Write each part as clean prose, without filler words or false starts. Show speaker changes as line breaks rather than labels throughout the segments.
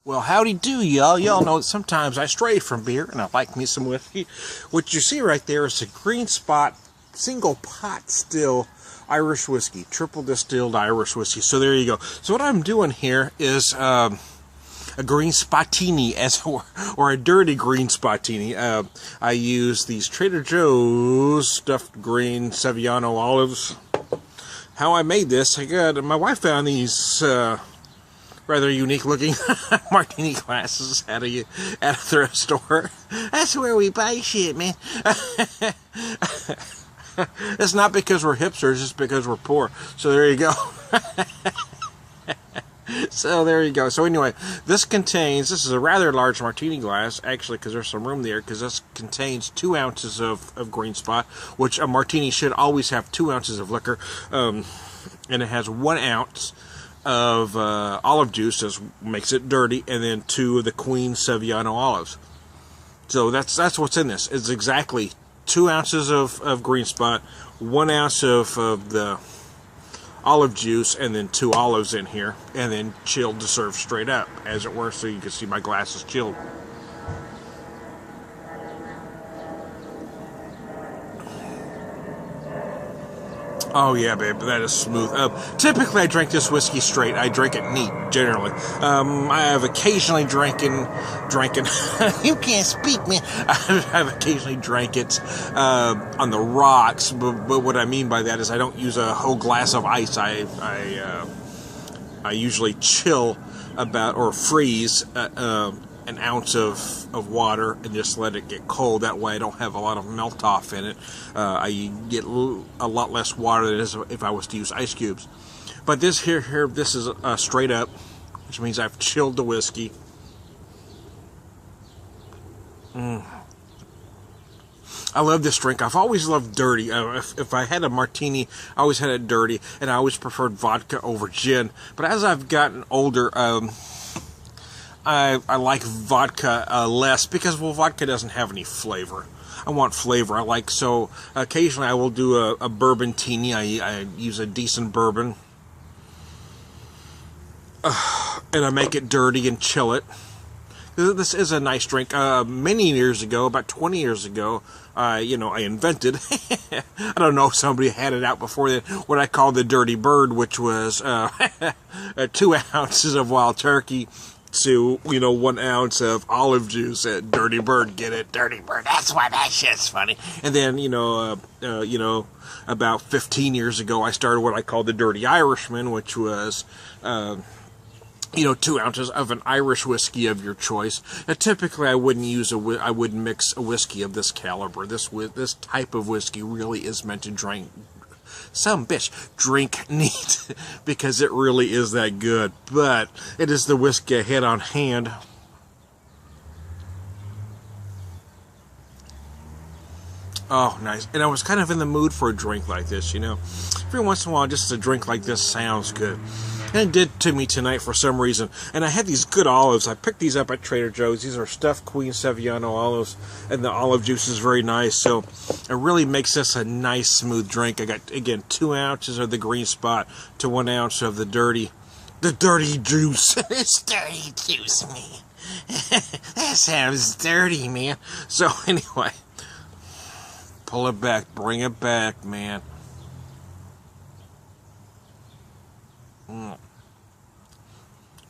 Well, howdy do, y'all. Y'all know that sometimes I stray from beer, and I like me some whiskey. What you see right there is a Green Spot single pot still Irish whiskey, triple distilled Irish whiskey. So there you go. So what I'm doing here is a green spotini, or a dirty green spotini. I use these Trader Joe's stuffed green Sevillano olives. How I made this, my wife found these rather unique looking Martini glasses at a thrift store. That's where we buy shit, man. It's not because we're hipsters, it's because we're poor. So there you go. So there you go. So anyway, this is a rather large Martini glass, actually, because there's some room there, because this contains 2 ounces of Green Spot, which a Martini should always have 2 ounces of liquor, and it has 1 ounce of olive juice, that makes it dirty, and then 2 of the Queen Sevillano olives. So that's what's in this. It's exactly 2 ounces of Green Spot, 1 ounce of the olive juice, and then 2 olives in here, and then chilled to serve straight up, as it were, so you can see my glass is chilled. Oh yeah, babe, that is smooth. Typically, I drink this whiskey straight. I drink it neat, generally. I have occasionally drinking. You can't speak, man. I've occasionally drank it on the rocks, but what I mean by that is I don't use a whole glass of ice. I usually chill or freeze an ounce of water and just let it get cold. That way I don't have a lot of melt off in it. I get a lot less water than it is if I was to use ice cubes. But this this is straight up, which means I've chilled the whiskey. I love this drink. I've always loved dirty. If I had a martini, I always had it dirty, and I always preferred vodka over gin. But as I've gotten older, I like vodka less because, well, vodka doesn't have any flavor. I want flavor. So occasionally I will do a bourbon teeny. I use a decent bourbon, and I make it dirty and chill it. This is a nice drink. Many years ago, about 20 years ago, I invented, I don't know if somebody had it out before then, what I call the Dirty Bird, which was 2 ounces of wild turkey to, 1 ounce of olive juice at Dirty Bird. Get it? Dirty Bird. That's why that shit's funny. And then, about 15 years ago, I started what I call the Dirty Irishman, which was 2 ounces of an Irish whiskey of your choice. Now, typically, I wouldn't mix a whiskey of this caliber. This type of whiskey really is meant to drink neat, because it really is that good. But it is the whiskey I had on hand. Oh, nice. And I was kind of in the mood for a drink like this, Every once in a while, just a drink like this sounds good. And it did to me tonight for some reason. And I had these good olives. I picked these up at Trader Joe's. These are stuffed Queen Sevillano olives, and the olive juice is very nice. So it really makes this a nice, smooth drink. I got, again, 2 ounces of the Green Spot to 1 ounce of the dirty juice. It's dirty juice, man. That sounds dirty, man. So anyway, pull it back, bring it back, man. Of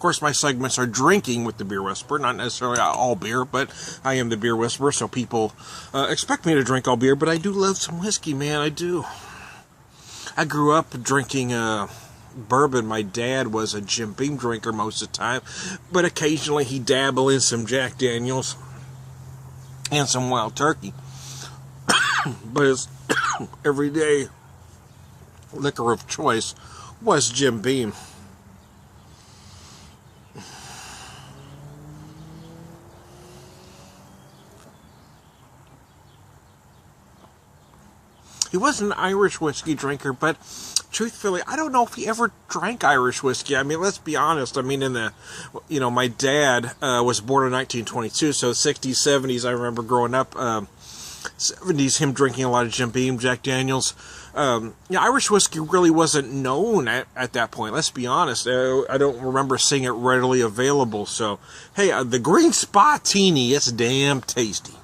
course, my segments are drinking with the Beer Whisperer, not necessarily all beer, but I am the Beer Whisperer, so people expect me to drink all beer, but I do love some whiskey, man, I do. I grew up drinking bourbon. My dad was a Jim Beam drinker most of the time, but occasionally he'd dabble in some Jack Daniels and some Wild Turkey. But his everyday liquor of choice was Jim Beam. He was an Irish whiskey drinker, but truthfully, I don't know if he ever drank Irish whiskey. I mean, let's be honest. I mean, my dad was born in 1922, so 60s, 70s, I remember growing up, 70s, him drinking a lot of Jim Beam, Jack Daniels. Irish whiskey really wasn't known at that point. Let's be honest. I don't remember seeing it readily available. So, hey, the Green Martini, it's damn tasty.